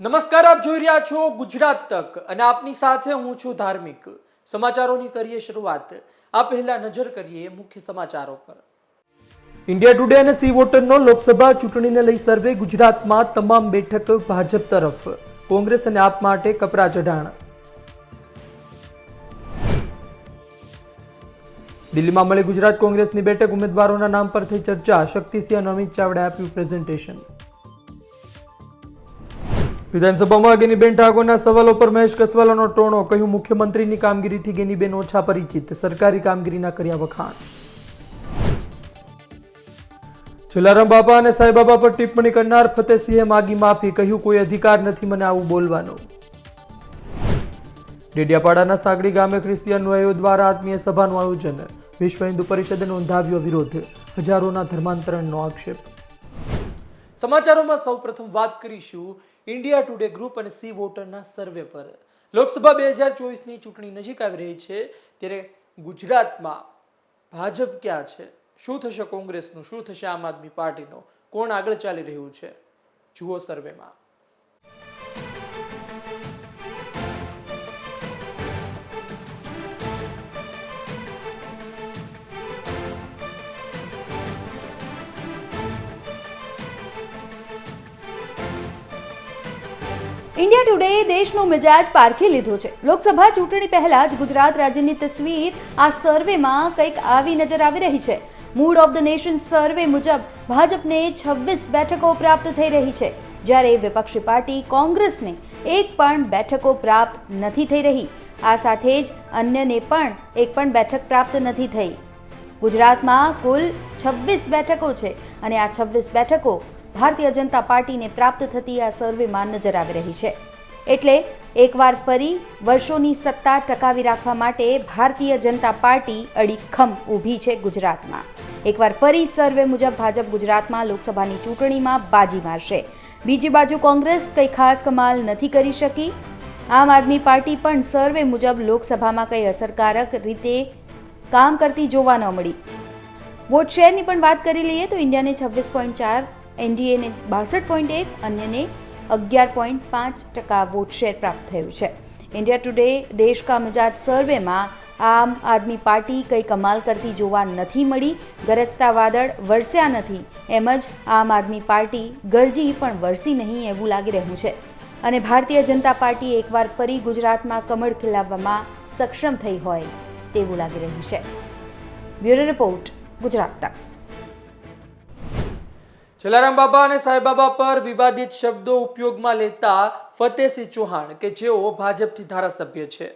નમસ્કાર, આપ જોઈ રહ્યા છો ગુજરાત તક અને આપની સાથે હું છું ધાર્મિક. સમાચારોની કરીએ શરૂઆત. આ પહેલા નજર કરીએ મુખ્ય સમાચારો પર. ઇન્ડિયા ટુડે અને સી વોટરનો લોકસભા ચૂંટણીને લઈ સર્વે. ગુજરાતમાં તમામ બેઠક ભાજપ તરફ. કોંગ્રેસ અને આપ માટે કપરા ચઢાણ. દિલ્હીમાં મળી ગુજરાત કોંગ્રેસની બેઠક. ઉમેદવારોના નામ પર થઈ ચર્ચા. શક્તિસિંહ અને અમિત ચાવડાએ આપ્યું પ્રેઝન્ટેશન. વિધાનસભામાં ગેનીબેન ઠાકોરના સવાલો પર મહેશ કસવાલાનો ટોણો. કહ્યું, મુખ્યમંત્રીની કામગીરીથી ગેનીબેન ઓછા પરિચિત. સરકારી કામગીરીના કર્યા વખાણ. જલારામ બાપા અને સાંઈબાબા પર ટિપ્પણી કરનાર ફતેહસિંહે માગી માફી. કહ્યું, કોઈ અધિકાર નથી મને આવું બોલવાનો. ડેડિયાપાડાના સાગડી ગામે ખ્રિસ્તી અનુયાયીઓ દ્વારા આત્મીય સભાનું આયોજન. વિશ્વ હિન્દુ પરિષદે નોંધાવ્યો વિરોધ. હજારોના ધર્માંતરણનો આક્ષેપ. સમાચારોમાં સૌપ્રથમ વાત કરીશું ઇન્ડિયા ટુડે ગ્રુપ અને સી વોટરના સર્વે પર. લોકસભા 2024ની ચૂંટણી નજીક આવી રહી છે ત્યારે ગુજરાતમાં ભાજપ ક્યાં છે? શું થશે કોંગ્રેસનું? શું થશે આમ આદમી પાર્ટીનું? કોણ આગળ ચાલી રહ્યું છે? જુઓ સર્વેમાં. ઇન્ડિયા ટુડેએ દેશનો મિજાજ પારખી લીધો છે. લોકસભા ચૂંટણી પહેલા જ ગુજરાત રાજ્યની તસવીર આ સર્વેમાં કંઈક આવી નજર આવી રહી છે. મૂડ ઓફ ધ નેશન સર્વે મુજબ ભાજપને 26 બેઠકો પ્રાપ્ત થઈ રહી છે, જ્યારે વિપક્ષી પાર્ટી કોંગ્રેસને એક પણ બેઠકો પ્રાપ્ત નથી થઈ રહી. આ સાથે જ અન્યને પણ એક પણ બેઠક પ્રાપ્ત નથી થઈ. ગુજરાતમાં કુલ 26 બેઠકો છે અને આ 26 બેઠકો ભારતીય જનતા પાર્ટીને પ્રાપ્ત થતી આ સર્વેમાં નજર આવી રહી છે. એટલે એકવાર ફરી વર્ષોની સત્તા ટકાવી રાખવા માટે ભારતીય જનતા પાર્ટી અડીખમ ઊભી છે ગુજરાતમાં. એકવાર ફરી સર્વે મુજબ ભાજપ ગુજરાતમાં લોકસભાની ચૂંટણીમાં બાજી મારશે. બીજી બાજુ કોંગ્રેસ કંઈ ખાસ કમાલ નથી કરી શકી. આમ આદમી પાર્ટી પણ સર્વે મુજબ લોકસભામાં કંઈ અસરકારક રીતે કામ કરતી જોવા ન મળી. વોટ શેરની પણ વાત કરી લઈએ તો ઇન્ડિયાને 26.4, એનડીએને 62.1, અન્યને 11.5% વોટ શેર પ્રાપ્ત થયું છે. ઇન્ડિયા ટુડે દેશ કા મિજાજ સર્વેમાં આમ આદમી પાર્ટી કંઈ કમાલ કરતી જોવા નથી મળી. ગરજતા વાદળ વરસ્યા નથી, એમ જ આમ આદમી પાર્ટી ગરજી પણ વરસી નહીં એવું લાગી રહ્યું છે. અને ભારતીય જનતા પાર્ટી એકવાર ફરી ગુજરાતમાં કમળ ખીલાવવામાં સક્ષમ થઈ હોય તેવું લાગી રહ્યું છે. બ્યુરો રિપોર્ટ, ગુજરાત તક. જલારામ બાપા અને સાંઈબાબા પર વિવાદિત શબ્દો ઉપયોગમાં લેતા ફતેહસિંહ ચૌહાણ કે જેઓ ભાજપથી ધારાસભ્ય છે,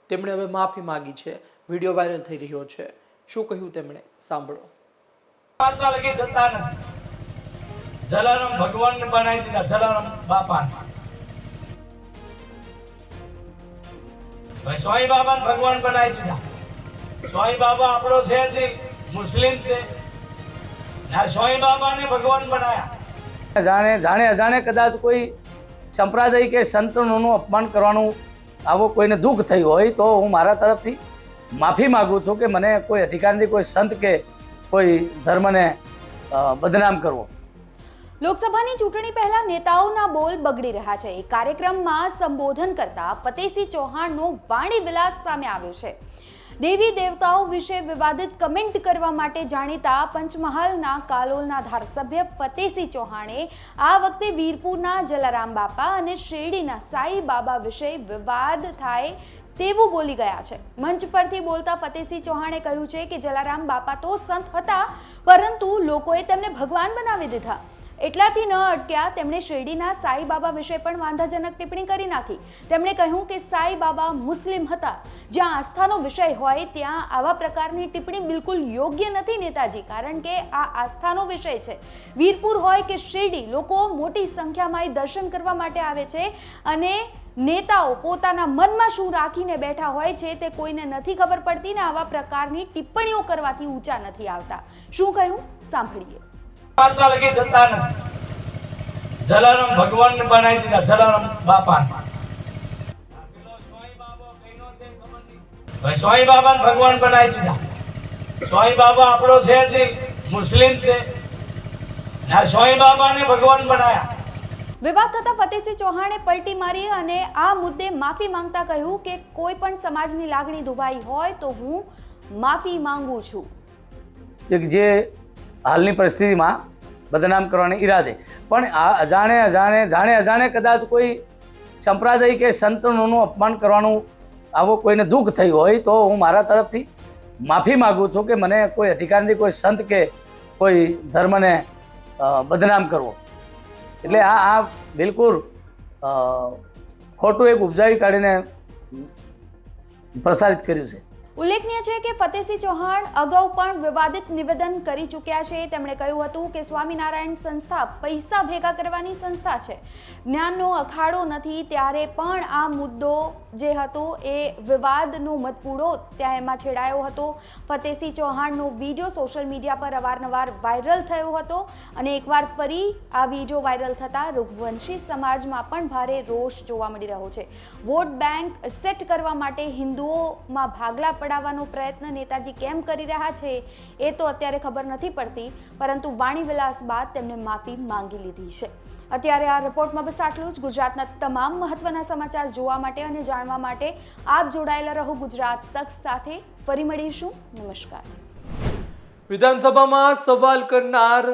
તેમણે હવે માફી માંગી છે. વિડીયો વાયરલ થઈ રહ્યો છે. શું કહ્યું તેમણે? સાંભળો. જલારામ ભગવાન બનાવી દીધા, જલારામ બાપા સ્વાઈ બાબા ભગવાન બનાવી દીધા. સ્વાઈ બાબા આપણો છે, મુસ્લિમ છે. સ્વાઈ બાબાને ભગવાન બનાયા. જાણે અજાણે કદાચ કોઈ સંપ્રદાય કે સંતોનું અપમાન કરવાનું આવો કોઈને દુઃખ થયું હોય તો હું મારા તરફથી માફી માંગુ છું કે મને કોઈ અધિકાર નથી કોઈ સંત કે કોઈ ધર્મને બદનામ કરવો. લોકસભાની ચૂંટણી પહેલા નેતાઓના બોલ બગડી રહ્યા છે. એક કાર્યક્રમમાં સંબોધન કરતા ફતેહસિંહ ચૌહાણનો વાણી વિલાસ સામે આવ્યો છે. દેવી દેવતાઓ વિશે વિવાદિત કમેન્ટ કરવા માટે જાણીતા પંચમહાલના કાલોલના ધારાસભ્ય ફતેહસિંહ ચૌહાણે આ વખતે વીરપુરના જલારામ બાપા અને શેરડીના સાઈ બાબા વિશે વિવાદ થાય તેવું બોલી ગયા છે. મંચ પરથી બોલતા ફતેહસિંહ ચૌહાણે કહ્યું છે કે જલારામ બાપા તો સંત હતા, પરંતુ લોકોએ તેમને ભગવાન બનાવી દીધા. એટલાથી ન અટક્યા, તેમણે શેરડીના સાઈ બાબા વિશે પણ વાંધાજનક ટિપ્પણી કરી નાખી. તેમણે કહ્યું કે સાઈ બાબા મુસ્લિમ હતા. જ્યાં આસ્થાનો વિષય હોય ત્યાં આવા પ્રકારની ટિપ્પણી બિલકુલ યોગ્ય નથી નેતાજી, કારણ કે આ આસ્થાનો વિષય છે. વીરપુર હોય કે શેરડી, લોકો મોટી સંખ્યામાં દર્શન કરવા માટે આવે છે અને નેતાઓ પોતાના મનમાં શું રાખીને બેઠા હોય છે તે કોઈને નથી ખબર પડતી ને આવા પ્રકારની ટિપ્પણીઓ કરવાથી ઊંચા નથી આવતા. શું કહ્યું સાંભળીએ. જલારામ ભગવાન બનાવી દીધા, જલારામ બાપા સ્વાઈ બાબા ભગવાન બનાવી દીધા. સ્વાઈ બાબા આપણો છે, મુસ્લિમ છે. સ્વાઈ બાબાને ભગવાન બનાયા. વિવાદ થતા ફતેહસિંહ ચૌહાણે પલટી મારી અને આ મુદ્દે માફી માંગતા કહ્યું કે કોઈ પણ સમાજની લાગણી દુભાઈ હોય તો હું માફી માંગુ છું. એક જે હાલની પરિસ્થિતિમાં બદનામ કરવાને ઈરાદે પણ આ અજાણે કદાચ કોઈ સંપ્રદાય કે સંતોનું અપમાન કરવાનું આવો કોઈને દુઃખ થયું હોય તો હું મારા તરફથી માફી માગું છું કે મને કોઈ અધિકાર નથી કોઈ સંત કે કોઈ ધર્મને બદનામ કરવો. એટલે આ બિલકુલ ખોટું એક ઉપજાવી કાઢીને પ્રસારિત કર્યું છે. ઉલ્લેખનીય છે કે ફતેહસિંહ ચૌહાણ અગાઉ પણ વિવાદિત નિવેદન કરી ચૂક્યા છે. તેમણે કહ્યું હતું કે સ્વામિનારાયણ સંસ્થા પૈસા ભેગા કરવાની સંસ્થા છે, જ્ઞાનનો અખાડો નથી. ત્યારે પણ આ મુદ્દો જે હતો એ વિવાદનો મતપૂડો ત્યાં એમાં છેડાયો હતો. ફતેહસિંહ ચૌહાણનો વિડીયો સોશિયલ મીડિયા પર અવારનવાર વાયરલ થયો હતો અને એકવાર ફરી આ વિડીયો વાયરલ થતાં રઘુવંશી સમાજમાં પણ ભારે રોષ જોવા મળી રહ્યો છે. વોટ બેંક સેટ કરવા માટે હિન્દુઓમાં ભાગલા પડાવવાનો પ્રયત્ન નેતાજી કેમ કરી રહ્યા છે એ તો અત્યારે ખબર નથી પડતી, પરંતુ વાણીવિલાસ બાદ તેમને માફી માંગી લીધી છે. અત્યારે આ રિપોર્ટમાં બસ આટલું જ. ગુજરાતના તમામ મહત્વના સમાચાર જોવા માટે અને જાણવા માટે આપ જોડાયેલા રહો ગુજરાત તક સાથે. ફરી મળીશું. નમસ્કાર. વિધાનસભામાં સવાલ કરનાર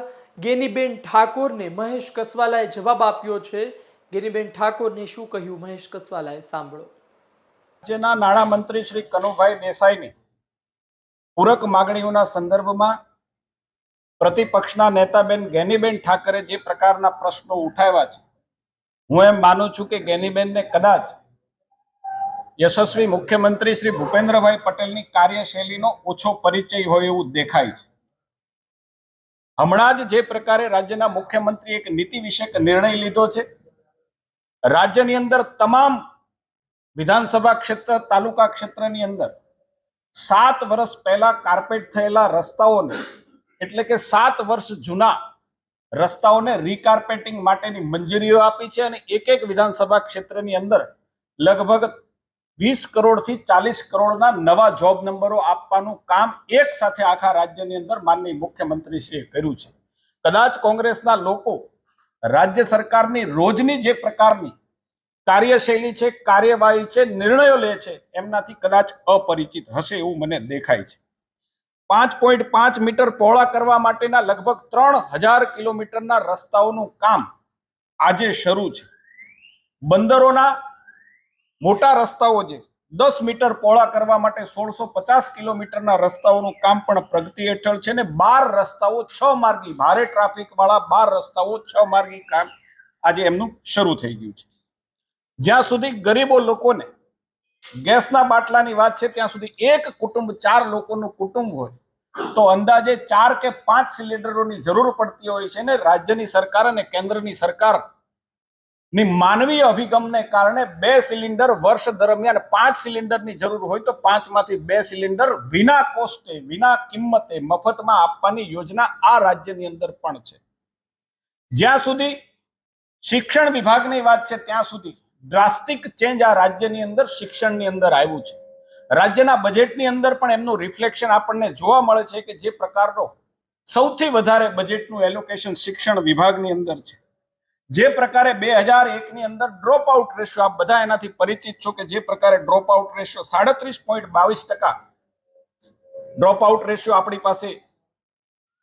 ગેનીબેન ઠાકોરને મહેશ કસવાલાએ જવાબ આપ્યો છે. ગેનીબેન ઠાકોરને શું કહ્યું મહેશ કસવાલાએ, સાંભળો. રાજ્યના નાણામંત્રી શ્રી કનુભાઈ દેસાઈની પૂરક માગણીઓના સંદર્ભમાં પ્રતિપક્ષના નેતાબેન ગેનીબેન ઠાકરે જે પ્રકારના પ્રશ્નો ઉઠાવ્યા છે, હું એમ માનું છું કે ગેનીબેનને કદાચ યશસ્વી મુખ્યમંત્રી શ્રી ભૂપેન્દ્રભાઈ પટેલની કાર્યશૈલીનો ઓછો પરિચય હોય એવું દેખાય છે. હમણાં જ જે પ્રકારે રાજ્યના મુખ્યમંત્રી એક નીતિ વિષયક નિર્ણય લીધો છે, રાજ્યની અંદર તમામ વિધાનસભા ક્ષેત્ર તાલુકા ક્ષેત્રની અંદર 7 વર્ષ પહેલા કાર્પેટ થયેલા રસ્તાઓને એટલે કે 7 વર્ષ જૂના રસ્તાઓને રીકાર્પેટિંગ માટેની મંજૂરીઓ આપી છે અને એક વિધાનસભા ક્ષેત્રની અંદર લગભગ 20 કરોડથી 40 કરોડના નવા જોબ નંબરો આપવાનું કામ એક સાથે આખા રાજ્યની અંદર માનનીય મુખ્યમંત્રીશ્રીએ કર્યું છે. કદાચ કોંગ્રેસના લોકો રાજ્ય સરકારની રોજની જે પ્રકારની કાર્યશૈલી છે, કાર્યવાહી છે, નિર્ણયો લે છે, એમનાથી કદાચ અપરિચિત હશે એવું મને દેખાય છે. 5.5 મીટર પહોળા કરવા માટેના લગભગ 3000 કિલોમીટરના રસ્તાઓનું કામ આજે શરૂ છે. બંદરોના મોટા રસ્તાઓ જે 10 મીટર પહોળા કરવા માટે 1650 કિલોમીટરના રસ્તાઓનું કામ પણ પ્રગતિ હેઠળ છે ને 12 રસ્તાઓ 6 માર્ગી ભારે ટ્રાફિક વાળા 12 રસ્તાઓ 6 માર્ગી કામ આજે એમનું શરૂ થઈ ગયું છે. જ્યાં સુધી ગરીબો લોકોને ગેસના બાટલાની વાત છે ત્યાં સુધી એક કુટુંબ 4 લોકોનું કુટુંબ હોય તો અંદાજે 4 કે 5 સિલિન્ડરોની જરૂર પડતી હોય છે ને રાજ્યની સરકાર અને કેન્દ્રની સરકારની માનવીય અભિગમને કારણે 2 સિલિન્ડર વર્ષ દરમિયાન 5 સિલિન્ડરની જરૂર હોય તો 5 માંથી 2 સિલિન્ડર વિના કોસ્ટે વિના કિંમતે મફતમાં આપવાની યોજના આ રાજ્યની અંદર પણ છે. જ્યાં સુધી શિક્ષણ વિભાગની વાત છે ત્યાં સુધી ડ્રાસ્ટિક ચેન્જ આ રાજ્યની અંદર શિક્ષણની અંદર આવ્યું છે. રાજ્યના બજેટની અંદર પણ એમનું રિફ્લેક્શન આપણને જોવા મળે છે કે જે પ્રકારનો સૌથી વધારે બજેટનું એલોકેશન શિક્ષણ વિભાગની અંદર છે. જે પ્રકારે 2001ની અંદર ડ્રોપ આઉટ રેશિયો, આપ બધા એનાથી પરિચિત છો કે જે પ્રકારે drop out ratio 37.22% drop out ratio આપણી પાસે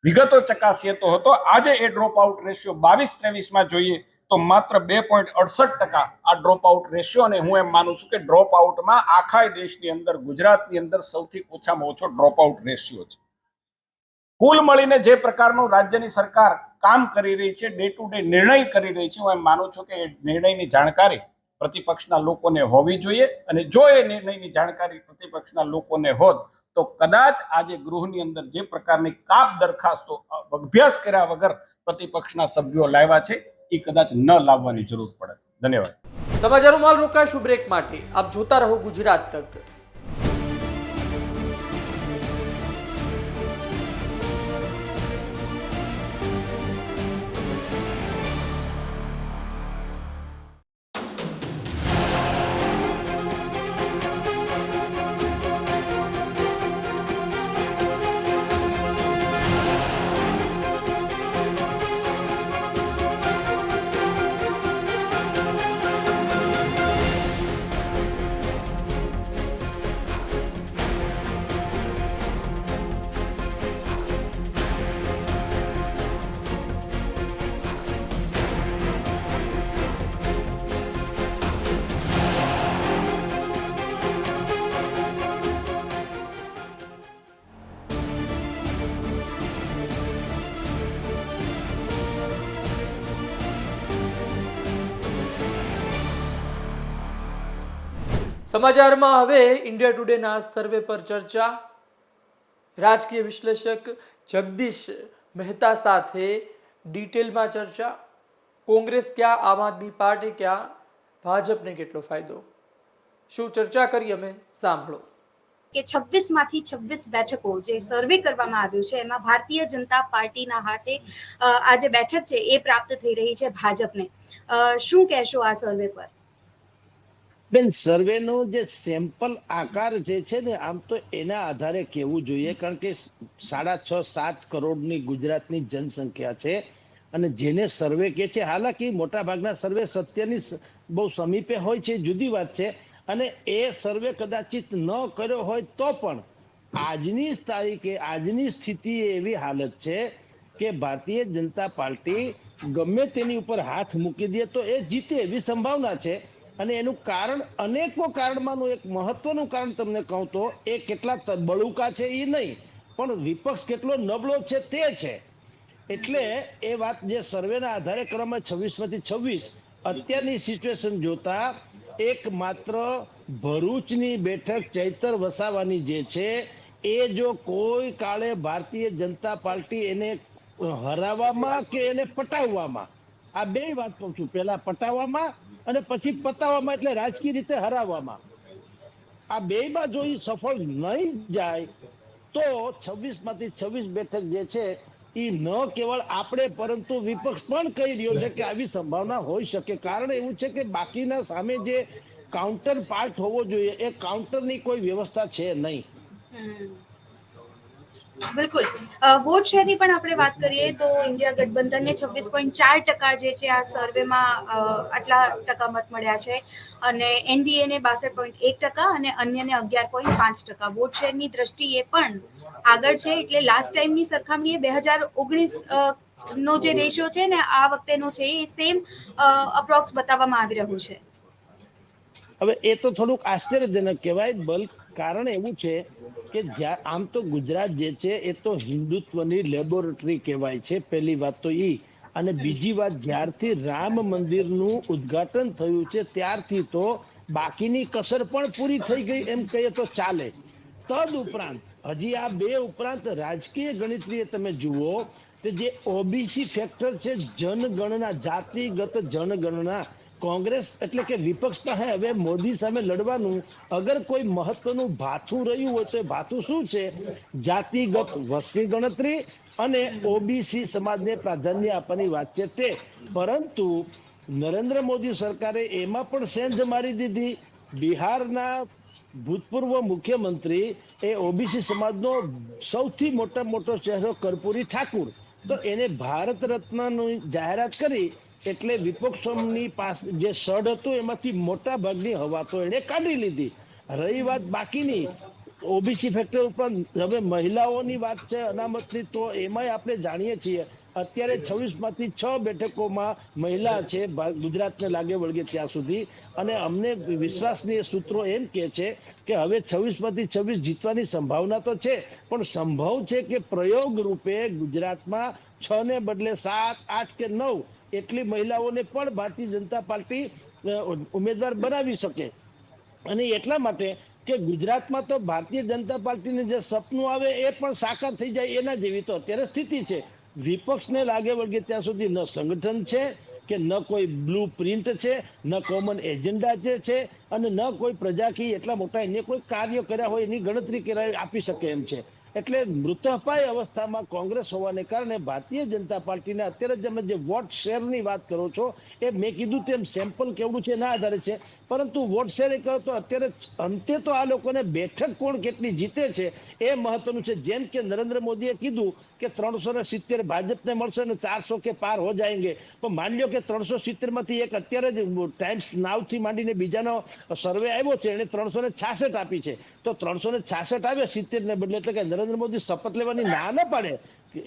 વિગતો ચકાસીએ તો હતો. આજે એ ડ્રોપ આઉટ રેશિયો 22-23માં જોઈએ તો માત્ર 2.68% આ ડ્રોપ આઉટ રેશિયો, અને હું એમ માનું છું કે ડ્રોપ આઉટમાં આખા દેશની અંદર ગુજરાતની અંદર સૌથી ઓછામાં ઓછો ડ્રોપ આઉટ રેશિયો છે. કુલ મળીને જે પ્રકારનું રાજ્યની સરકાર કામ કરી રહી છે, ડે ટુ ડે નિર્ણય કરી રહી છે, હું એમ માનું છું કે એ નિર્ણયની જાણકારી પ્રતિપક્ષના લોકોને હોવી જોઈએ અને જો એ નિર્ણયની જાણકારી પ્રતિપક્ષના લોકોને હોત તો કદાચ આજે ગૃહની અંદર જે પ્રકારની કાપ દરખાસ્તો અભ્યાસ કર્યા વગર પ્રતિપક્ષના સભ્યો લાવ્યા છે એ કદાચ ન લાવવાની જરૂર પડે. ધન્યવાદ. સમાચારોમાં રોકાશું બ્રેક માટે. આપ જોતા રહો ગુજરાત તક. સમાચારમાં હવે ઇન્ડિયા ટુડેના સર્વે પર ચર્ચા. રાજકીય વિશ્લેષક જગદીશ મહેતા સાથે ડિટેલમાં ચર્ચા. કોંગ્રેસ ક્યાં, આમ આદમી પાર્ટી ક્યાં, ભાજપને કેટલો ફાયદો, શું ચર્ચા કરી અમે સાંભળો. કે 26 માંથી 26 બેઠકો જે સર્વે કરવામાં આવ્યું છે એમાં ભારતીય જનતા પાર્ટીના હાથે આ જે બેઠક છે એ પ્રાપ્ત થઈ રહી છે ભાજપને. શું કહેશો આ સર્વે પર? બેન, સર્વેનો જે સેમ્પલ આકાર જે છે ને, આમ તો એના આધારે કહેવું જોઈએ, કારણ કે 6.5-7 કરોડની ગુજરાતની જનસંખ્યા છે અને જેને સર્વે કે છે, હાલાકી મોટા ભાગના સર્વે સત્યની બહુ સમીપે હોય છે, જુદી વાત છે, અને એ સર્વે કદાચિત ન કર્યો હોય તો પણ આજની તારીખે આજની સ્થિતિ એવી હાલત છે કે ભારતીય જનતા પાર્ટી ગમે તેની ઉપર હાથ મૂકી દે તો એ જીતે એવી સંભાવના છે. અને એનું કારણ અનેકો કારણમાંનું એક મહત્વનું કારણ તમને કહું તો એ કેટલા બળુકા છે એ નહીં, પણ વિપક્ષ કેટલો નબળો છે તે છે. એટલે એ વાત જે સર્વેના આધારે કરવામાં 26માંથી 26 અત્યારની સિચ્યુએશન જોતા એક માત્ર ભરૂચની બેઠક ચૈતર વસાવાની જે છે એ જો કોઈ કાળે ભારતીય જનતા પાર્ટી એને હરાવવામાં કે એને પટાવવામાં, આ બે વાત કહું છું, પહેલા પટાવવામાં અને પછી પતાવવામાં, એટલે રાજકીય રીતે હરાવવામાં, આ બેમાં જો એ સફળ નહીં જાય તો 26માંથી 26 બેઠક જે છે એ ન કેવળ આપણે પરંતુ વિપક્ષ પણ કહી રહ્યો છે કે આવી સંભાવના હોઈ શકે. કારણ એવું છે કે બાકીના સામે જે કાઉન્ટર પાર્ટ હોવો જોઈએ એ કાઉન્ટરની કોઈ વ્યવસ્થા છે નહીં. બિલકુલ. વોટ શેરની પણ આપણે વાત કરીએ તો ઇન્ડિયા ગઠબંધનને 26.4% જે છે આ સર્વેમાં આટલા ટકા મત મળ્યા છે અને એનડીએને 62.1% અને અન્યને 11.5%. વોટ શેરની દ્રષ્ટિએ પણ આગળ છે, એટલે લાસ્ટ ટાઈમની સરખામણીએ 2019 નો જે રેશિયો છે ને આ વખતેનો છે એ સેમ અપ્રોક્સ બતાવવામાં આવી રહ્યું છે. હવે એ તો થોડુંક આશ્ચર્યજનક કહેવાય. બલ્ક કારણ એવું છે કે આમ તો ગુજરાત જે છે એ તો હિન્દુત્વની લેબોરેટરી કહેવાય છે, પહેલી વાત તો એ. અને બીજી વાત, જ્યારથી રામ મંદિરનું ઉદ્ઘાટન થયું છે ત્યારથી તો બાકીની કસર પણ પૂરી થઈ ગઈ એમ કહીએ તો ચાલે. તદ ઉપરાંત હજી આ બે ઉપરાંત રાજકીય ગણતરીએ તમે જુઓ કે જે ઓબીસી ફેક્ટર છે, જનગણના, જાતિગત જનગણના, કોંગ્રેસ એટલે કે વિપક્ષ પાસે હવે મોદી સામે લડવાનું અગર કોઈ મહત્વનું ભાથું રહ્યું હોય તો ભાથું શું છે? જાતિગત વસ્તી ગણતરી અને ઓબીસી સમાજને પ્રાધાન્ય આપવાની વાત છે તે. પરંતુ નરેન્દ્ર મોદી સરકારે એમાં પણ સેન્જ મારી દીધી. બિહારના ભૂતપૂર્વ મુખ્યમંત્રી એ ઓબીસી સમાજનો સૌથી મોટો ચહેરો કર્પૂરી ઠાકુર, તો એને ભારત રત્નની જાહેરાત કરી એટલે વિપક્ષોની પાસે જે સડ હતું એમાંથી મોટા ભાગની હવા તો એને કાઢી લીધી. રહી વાત બાકીની ઓબીસી ફેક્ટર ઉપર, હવે મહિલાઓની વાત છે અનામતની, તો એમાંય આપણે જાણીએ છીએ અત્યારે 26માંથી 6 બેઠકોમાં મહિલા છે ગુજરાતને લાગે વળગે ત્યાં સુધી. અને અમને વિશ્વાસનીય સૂત્રો એમ કહે છે કે હવે 26માંથી 26 જીતવાની સંભાવના તો છે, પણ સંભવ છે કે પ્રયોગ રૂપે ગુજરાતમાં 6 ને બદલે 7, 8 કે 9 એટલી મહિલાઓને પણ ભારતીય જનતા પાર્ટી ઉમેદવાર બનાવી શકે. અને એટલા માટે કે ગુજરાતમાં તો ભારતીય જનતા પાર્ટીને જે સપનું આવે એ પણ સાકાર થઈ જાય એના જેવી તો અત્યારે સ્થિતિ છે. વિપક્ષને લાગે વળગે ત્યાં સુધી ન સંગઠન છે કે ન કોઈ બ્લુ પ્રિન્ટ છે, ન કોમન એજન્ડા છે અને ન કોઈ પ્રજાકીય એટલા મોટા એને કોઈ કાર્ય કર્યા હોય એની ગણતરી કરાવી આપી શકે એમ છે. એટલે મૃતપાય અવસ્થામાં કોંગ્રેસ હોવાને કારણે ભારતીય જનતા પાર્ટીને અત્યારે તમે જે વોટ શેરની વાત કરો છો એ મેં કીધું તેમ સેમ્પલ કેવડું છે એના આધારે છે, પરંતુ વોટ શેર એ કરો તો અત્યારે અંતે તો આ લોકોને બેઠક કોણ કેટલી જીતે છે એ મહત્વનું છે. જેમ કે નરેન્દ્ર મોદીએ કીધું કે 370 ભાજપને મળશે અને 400 કે પાર હો જાયંગે, પણ માની લો કે 370માંથી એક અત્યારે જ ટાઈમ્સ નાવથી માંડીને બીજાનો સર્વે આવ્યો છે, એને 366 આપી છે, તો 366 આવે 70 ને બદલે, એટલે કે નરેન્દ્ર મોદી શપથ લેવાની ના ન પાડે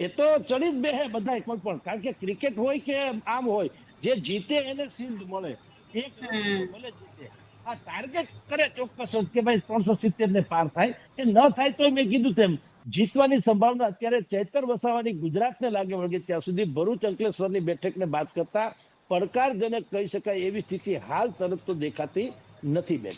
એ તો ચડી જ બેહે બધા કોઈ પણ, કારણ કે ક્રિકેટ હોય કે આમ હોય, જે જીતે એને શિલ્ડ મળે, એક ભલે જીતે. આ ટાર્ગેટ કરે ચોક્કસ કે ભાઈ 370 ને પાર થાય, એ ન થાય તો મેં કીધું તેમ જીતવાની સંભાવના અત્યારે ચૈતર વસાવાની ગુજરાતને લાગે વળગે ત્યાં સુધી ભરૂચ અંકલેશ્વરની બેઠકને બાદ કરતા પડકારજનક કહી શકાય એવી સ્થિતિ હાલ તરફ તો દેખાતી નથી બેન.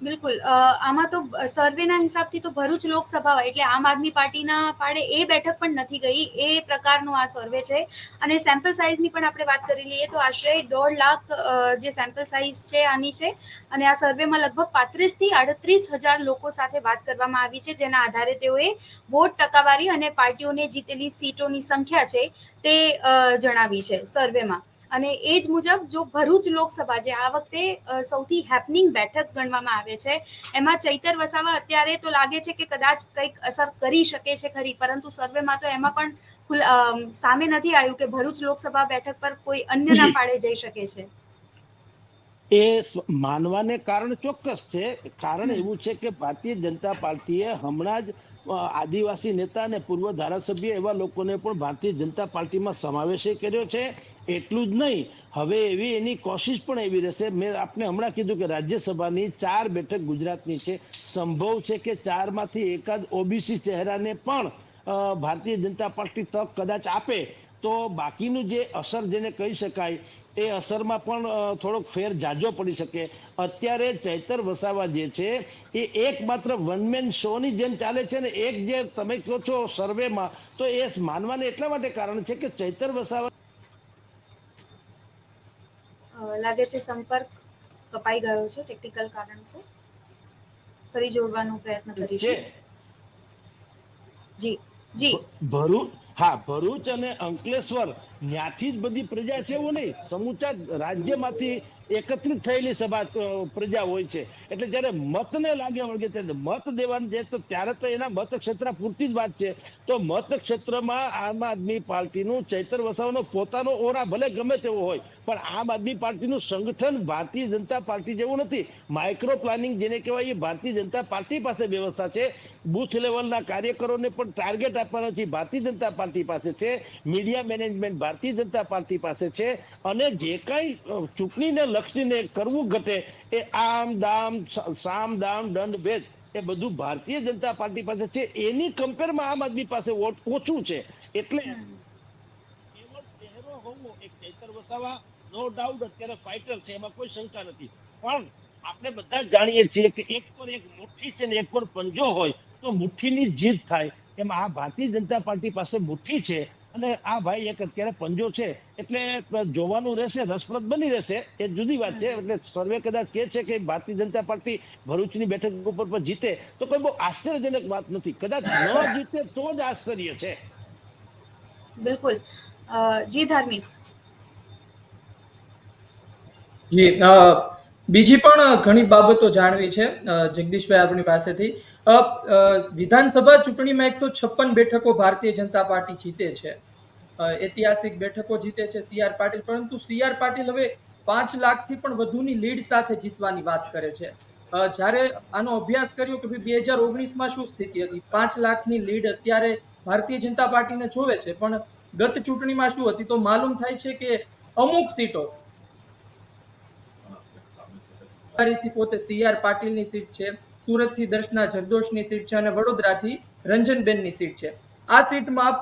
બિલકુલ આમાં તો સર્વેના હિસાબથી તો ભરૂચ લોકસભા એટલે આમ આદમી પાર્ટીના પાડે એ બેઠક પણ નથી ગઈ એ પ્રકારનો આ સર્વે છે. અને સેમ્પલ સાઇઝની પણ આપણે વાત કરી લઈએ તો આશરે 1.5 લાખ જે સેમ્પલ સાઇઝ છે આની છે. અને આ સર્વેમાં લગભગ 35 થી 38,000 લોકો સાથે વાત કરવામાં આવી છે, જેના આધારે તેઓએ વોટ ટકાવારી અને પાર્ટીઓને જીતેલી સીટોની સંખ્યા છે તે જણાવી છે સર્વેમાં. અને એ જ મુજબ જો ભરૂચ લોકસભા જે આ વખતે સૌથી હેપનિંગ બેઠક ગણવામાં આવે છે, એમાં ચૈતર વસાવા અત્યારે તો લાગે છે કે કદાચ કંઈક અસર કરી શકે છે ખરી, પરંતુ સર્વેમાં તો એમાં પણ સામે નથી આવ્યું કે ભરૂચ લોકસભા બેઠક પર કોઈ અન્યના ફાળે જઈ શકે છે. માનવાને કારણ ચોક્કસ છે. કારણ એવું છે કે ભારતીય જનતા પાર્ટીએ હમણાં જ આદિવાસી નેતા અને પૂર્વ ધારાસભ્ય એવા લોકોને પણ ભારતીય જનતા પાર્ટીમાં સમાવેશ કર્યો છે. એટલું જ નહીં, હવે એવી એની કોશિશ પણ એવી રહેશે. મેં આપને હમણાં કીધું કે રાજ્યસભાની 4 બેઠક ગુજરાતની છે. સંભવ છે કે 4માંથી એકાદ ઓબીસી ચહેરાને પણ ભારતીય જનતા પાર્ટી તક કદાચ આપે તો બાકીનું જે અસર જેને કહી શકાય એ અસરમાં પણ થોડોક ફેર જાજો પડી શકે. અત્યારે ચૈતર વસાવા જે છે એ એકમાત્ર વનમેન શોની જેમ ચાલે છે ને. એક જે તમે કહો છો સર્વેમાં, તો એ માનવાને એટલા માટે કારણ છે કે ચૈતર વસાવા લાગે છે સંપર્ક કપાઈ ગયો છે ટેકનિકલ કારણસર. ફરી જોડવાનો પ્રયત્ન કરીશું. જી જી ભરૂચ અને અંકલેશ્વર ત્યાંથી જ બધી પ્રજા છે એવું નહીં, સમૂચા રાજ્યમાંથી એકત્રિત થયેલી પ્રજા હોય છે. એટલે જયારે મતને લાગે વળગે ત્યારે મત દેવાનું છે તો ત્યારે તો એના મતક્ષેત્ર પૂરતી જ વાત છે. તો મતક્ષેત્રમાં આમ આદમી પાર્ટીનું ચૈતર વસાવાનો પોતાનો ઓરા ભલે ગમે તેવો હોય, પણ આમ આદમી પાર્ટીનું સંગઠન ભારતીય જનતા પાર્ટી જેવું નથી. માઇક્રો પ્લાનિંગ જેને કહેવાય એ ભારતીય જનતા પાર્ટી પાસે વ્યવસ્થા છે. બુથ લેવલના કાર્યકરોને પણ ટાર્ગેટ આપવાનો છે ભારતીય જનતા પાર્ટી પાસે છે. Media management Bharatiya Janata party પાસે છે. અને જે કઈ ચૂંટણીને લક્ષીને કરવું ઘટે એ આમ દામ સામ દામ દંડ ભેદ એ બધું ભારતીય જનતા પાર્ટી પાસે છે. એની કમ્પેરમાં આમ આદમી પાસે વોટ ઓછું છે. એટલે ચહેરો હોવો એક ચૈતર વસાવા નો ડાઉટ અત્યારે ફાઇટર છે, એમાં કોઈ શંકા નથી. પણ આપણે બધા જ જાણીએ છીએ કે એક પર એક મુઠ્ઠી છે ને એક પર પંજો હોય તો મુઠ્ઠીની જીત થાય. એમાં આ ભારતીય જનતા પાર્ટી પાસે મુઠ્ઠી છે અને આ ભાઈ એક અત્યારે પંજો છે. એટલે જોવાનું રહેશે, રસપ્રદ બની રહેશે. એ જુદી વાત છે. એટલે સર્વે કદાચ કહે છે કે ભારતીય જનતા પાર્ટી ભરૂચની બેઠક ઉપર પર જીતે તો કોઈ બહુ આશ્ચર્યજનક વાત નથી. કદાચ ન જીતે તો જ આશ્ચર્ય છે. બિલકુલ. જી ધાર્મિક. જી બીજી પણ ઘણી બાબતો જાણવી છે જગદીશભાઈ આપણી પાસેથી. વિધાનસભા ચૂંટણીમાં 156 બેઠકો ભારતીય જનતા પાર્ટી જીતે છે. ઐતિહાસિક બેઠકો જીતે છે CR પાટીલ, પરંતુ CR પાટીલ હવે 5 લાખથી પણ વધુની લીડ સાથે જીતવાની વાત કરે છે. જ્યારે આનો અભ્યાસ કર્યો કે 2019માં શું સ્થિતિ હતી, 5 લાખની લીડ અત્યારે ભારતીય જનતા પાર્ટીને જોવે છે, પણ ગત ચૂંટણીમાં શું હતી, તો માલુમ થાય છે કે અમુક સીટો પોતે CR પાટીલની સીટ છે, સુરતથી દર્શના જરદોશની સીટ છે અને વડોદરાથી રંજનબેનની સીટ છે. આ સીટમાં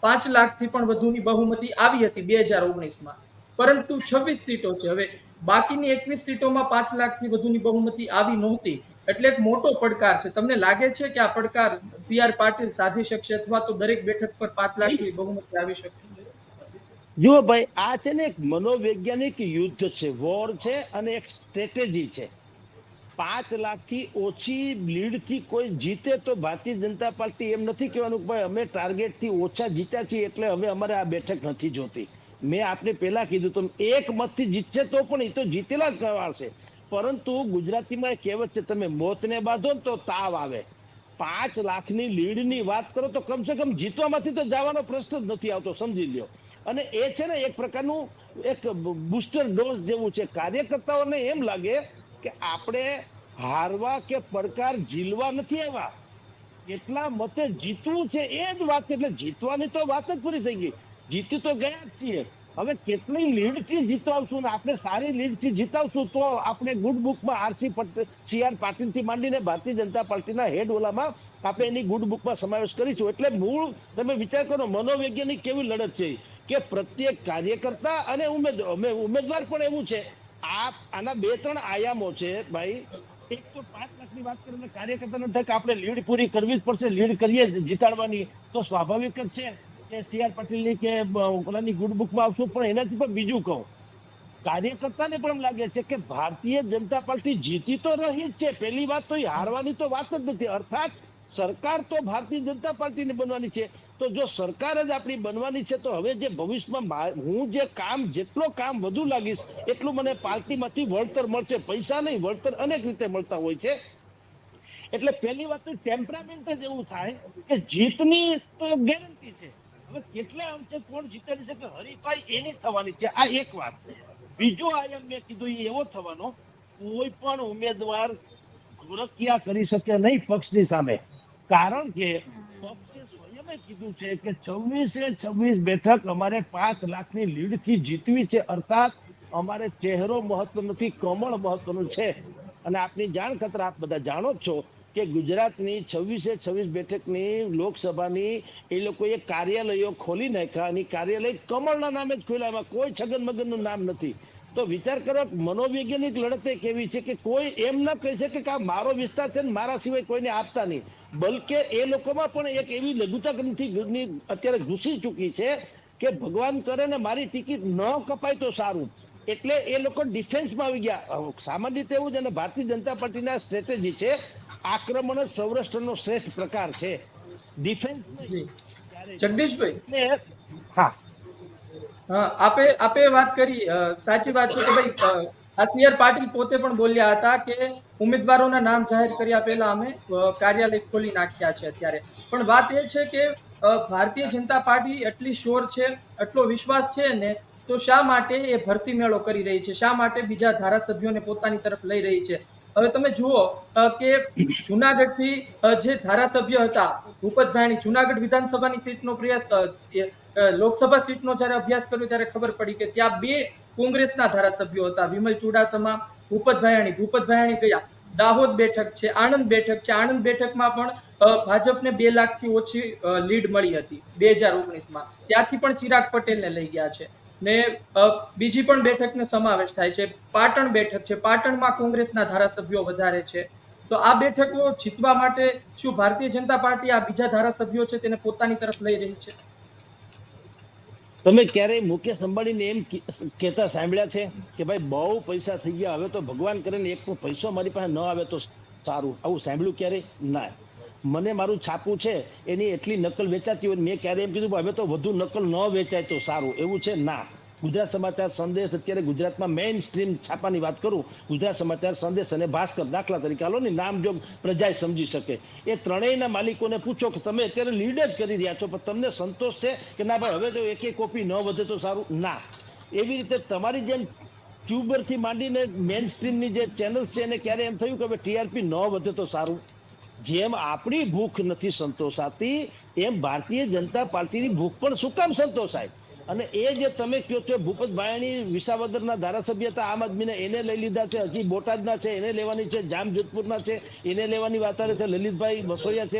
5 લાખથી પણ વધુની બહુમતી આવી હતી 2019માં, પરંતુ 26 સીટો છે. હવે બાકીની 21 સીટોમાં 5 લાખથી વધુની બહુમતી આવી નહોતી. એટલે એક મોટો પડકાર છે. તમને લાગે છે કે આ પડકાર CR પાટીલ સાધી શકશે અથવા તો દરેક બેઠક પર 5 લાખની બહુમતી આવી શકશે? જુઓ ભાઈ, આ છે ને એક મનોવૈજ્ઞાનિક યુદ્ધ છે, વોર છે અને એક સ્ટ્રેટેજી છે. 5 લાખથી ઓછી લીડથી કોઈ જીતે તો ભારતીય જનતા પાર્ટી એમ નથી કહેવાનું કે ભાઈ અમે ટાર્ગેટથી ઓછા જીત્યા છીએ એટલે હવે અમારે આ બેઠક નથી જોતી. મેં આપને પહેલા કીધું તો એક મતથી જીતશે તો પણ એ તો જીતેલા જ કહેવાશે. પરંતુ ગુજરાતીમાં એક કહેવત છે, તમે મોતને બાંધો ને તો તાવ આવે. 5 લાખની લીડની વાત કરો તો કમસે કમ જીતવામાંથી તો જવાનો પ્રશ્ન જ નથી આવતો, સમજી લ્યો. અને એ છે ને એક પ્રકારનું એક બુસ્ટર ડોઝ જેવું છે. કાર્યકર્તાઓને એમ લાગે કે આપણે હારવા કે પડકાર ઝીલવા નથી આવ્યા, એટલા મતે જીતવું છે એ જ વાત છે. એટલે જીતવાની તો વાત જ પૂરી થઈ ગઈ. જીતી તો ગયા જ છીએ. હવે કેટલી લીડથી જીતાવશું ને આપણે સારી લીડથી જીતાવશું તો આપણે ગુડ બુકમાં CR પાટીલથી માંડીને ભારતીય જનતા પાર્ટીના હેડ ઓલામાં આપણે એની ગુડ બુકમાં સમાવેશ કરીશું. એટલે મૂળ તમે વિચાર કરો મનોવૈજ્ઞાનિક કેવી લડત છે કે પ્રત્યેક કાર્યકર્તા અને ઉમેદવાર પણ એવું છે. આના 2-3 આયામો છે ભાઈ. એક તો 5 લાખની વાત કરીને કાર્યકર્તા નથી કે આપણે લીડ પૂરી કરવી જ પડશે, લીડ કરીએ જીતાડવાની, તો સ્વાભાવિક જ છે કે CR પાટીલની કે ઓલાની ગુડ બુકમાં આવશું. પણ એનાથી પણ બીજું કહું, કાર્યકર્તાને પણ લાગે છે કે ભારતીય જનતા પાર્ટી જીતી તો રહી જ છે. પહેલી વાત તો એ હારવાની તો વાત જ નથી. અર્થાત સરકાર તો ભારતીય જનતા પાર્ટીને બનવાની છે. તો જો સરકાર જ આપણી બનવાની છે તો હવે જે ભવિષ્યમાં હું જે જેટલો કામ વધુ લાગીશ એટલું મને પાર્ટીમાંથી વળતર મળશે. પૈસા નહીં, વળતર અનેક રીતે મળતા હોય છે. એટલે પહેલી વાત તો ટેમ્પરામેન્ટ જ એવું થાય કે જીતની તો ગેરંટી છે. હવે કેટલા અંશે કોણ જીતાડી શકે હરીફાઈ એની થવાની છે. આ એક વાત. બીજો આયામ મેં કીધું એ એવો થવાનો, કોઈ પણ ઉમેદવાર ગોરખિયા કરી શકે નહીં પક્ષની સામે. કારણ કે પક્ષે સ્વયં કીધું છે કે 26 બેઠક અમારે 5 લાખની લીડથી જીતવી છે. અર્થાત અમારે ચહેરો મહત્વ નથી, કમળ મહત્વનું છે. અને આપની જાણ ખાતર આપ બધા જાણો જ છો કે ગુજરાતની 26 બેઠકની લોકસભાની એ લોકોએ કાર્યાલયો ખોલી નાખ્યા અને કાર્યાલય કમળના નામે જ ખોલ્યા, એમાં કોઈ છગન મગનનું નામ નથી. તો વિચાર કરો, મનોવૈજ્ઞાનિક લડત કેવી છે કે કોઈ એમ ન કહી શકે કે આ મારો વિસ્તાર છે ને મારા સિવાય કોઈને આપતા નહીં. બલકે એ લોકોમાં પણ એક એવી લઘુતા ગ્રંથિ અત્યારે ઘૂસી ચૂકી છે કે ભગવાન કરે ને મારી ટિકિટ ન કપાય તો સારું. એટલે એ લોકો ડિફેન્સમાં આવી ગયા. સામાન્ય રીતે એવું છે, અને ભારતીય જનતા પાર્ટીના સ્ટ્રેટેજી છે આક્રમણ જ સૌરાષ્ટ્રનો શ્રેષ્ઠ પ્રકાર છે, ડિફેન્સ નહીં. જગદીશભાઈ, હા, આપે વાત કરી, સાચી વાત છે કે ભાઈ આ CR પાટીલ પોતે પણ બોલ્યા હતા કે ઉમેદવારોના નામ જાહેર કર્યા પહેલા અમે કાર્યાલય ખોલી નાખ્યા છે અત્યારે. પણ વાત એ છે કે ભારતીય જનતા પાર્ટી એટલી શ્યોર છે, એટલો વિશ્વાસ છે ને, તો શા માટે એ ભરતી મેળો કરી રહી છે? શા માટે બીજા ધારાસભ્યોને પોતાની તરફ લઈ રહી છે? હવે તમે જુઓ કે જુનાગઢથી જે ધારાસભ્ય હતા ભૂપતભાઈ, જુનાગઢ વિધાનસભાની સીટનો પ્રયાસ, લોકસભા સીટનો જ્યારે અભ્યાસ કર્યો ત્યારે ખબર પડી કે ત્યાં 2 કોંગ્રેસના ધારાસભ્યો હતા, વિમલ ચુડાસમા, ભૂપતભાઈ ગયા. દાહોદ બેઠક છે, આણંદ બેઠક છે. આણંદ બેઠકમાં પણ ભાજપને 2 લાખથી ઓછી લીડ મળી હતી 2019માં. ત્યાંથી પણ ચિરાગ પટેલને લઈ ગયા છે ને બીજી પણ બેઠકનો સમાવેશ થાય છે. પાટણ બેઠક છે, પાટણમાં કોંગ્રેસના ધારાસભ્યો વધારે છે. તો આ બેઠકો જીતવા માટે શું ભારતીય જનતા પાર્ટી આ બીજા ધારાસભ્યો છે તેને પોતાની તરફ લઈ રહી છે? તમે ક્યારેય મુકેશ અંબાણીને એમ કહેતા સાંભળ્યા છે કે ભાઈ બહુ પૈસા થઈ ગયા, હવે તો ભગવાન કરે ને એક પણ પૈસો મારી પાસે ન આવે તો સારું? આવું સાંભળ્યું ક્યારેય? ના. મને મારું છાપું છે એની એટલી નકલ વેચાતી હોય, મેં ક્યારે એમ કીધું હવે તો વધુ નકલ ન વેચાય તો સારું, એવું છે? ના. ગુજરાત સમાચાર, સંદેશ, અત્યારે ગુજરાતમાં મેઇન સ્ટ્રીમ છાપાની વાત કરું, ગુજરાત સમાચાર, સંદેશ અને ભાસ્કર દાખલા તરીકે હાલો ને, નામજોગ પ્રજા સમજી શકે. એ ત્રણેયના માલિકોને પૂછો કે તમે અત્યારે લીડ જ કરી રહ્યા છો, પણ તમને સંતોષ છે કે ના ભાઈ હવે તો એક કોપી ન વધે તો સારું? ના. એવી રીતે તમારી જેમ ટ્યુબરથી માંડીને મેઇન સ્ટ્રીમની જે ચેનલ્સ છે એને ક્યારે એમ થયું કે હવે TRP ન વધે તો સારું? જેમ આપણી ભૂખ નથી સંતોષાતી એમ ભારતીય જનતા પાર્ટીની ભૂખ પણ શું કામ સંતોષાય? અને એ જે તમે કહો છો ભૂપતભાઈની વિસાવદરના ધારાસભ્ય હતા આમ આદમીને, એને લઈ લીધા છે. હજી બોટાદના છે એને લેવાની છે, જામજોધપુરના છે એને લેવાની વાત આવે છે, લલિતભાઈ વસોયા છે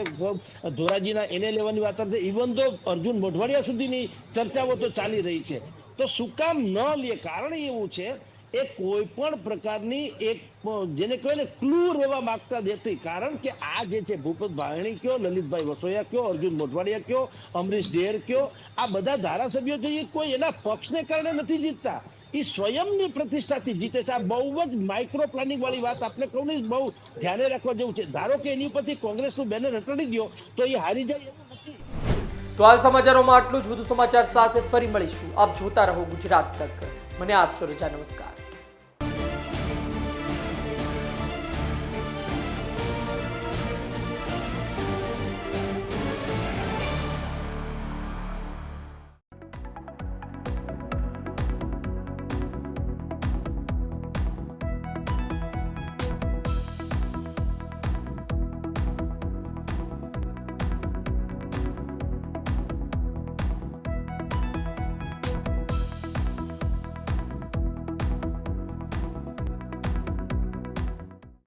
ધોરાજીના એને લેવાની વાત આવે છે. ઇવન તો અર્જુન મોઢવાડિયા સુધીની ચર્ચાઓ તો ચાલી રહી છે. તો શું કામ ન લે? કારણ એવું છે એ કોઈ પણ પ્રકારની એક જેને કહેવાય ને ક્લુ રહેવા માંગતા નથી. કારણ કે આ જે છે ભૂપતભાઈ કયો, લલિતભાઈ વસોયા કયો, અર્જુન મોઢવાડિયા કયો, અમરીશ ડેર કયો, આ બધા ધારાસભ્યો છે એ કોઈ એના પક્ષને કારણે નથી જીતતા, એ સ્વયંની પ્રતિષ્ઠાથી જીતે છે. આ બહુ જ માઇક્રો પ્લાનિંગ વાળી વાત આપણે કહું ને, બહુ ધ્યાને રાખવા જેવું છે. ધારો કે એની ઉપરથી કોંગ્રેસનું બેનર હટાડી દો તો એ હારી જાય એવું નથી. તો હાલ સમાચારોમાં આટલું જ. વધુ સમાચાર સાથે ફરી મળીશું. આપ જોતા રહો ગુજરાત તક. મને આપશો રજા. નમસ્કાર.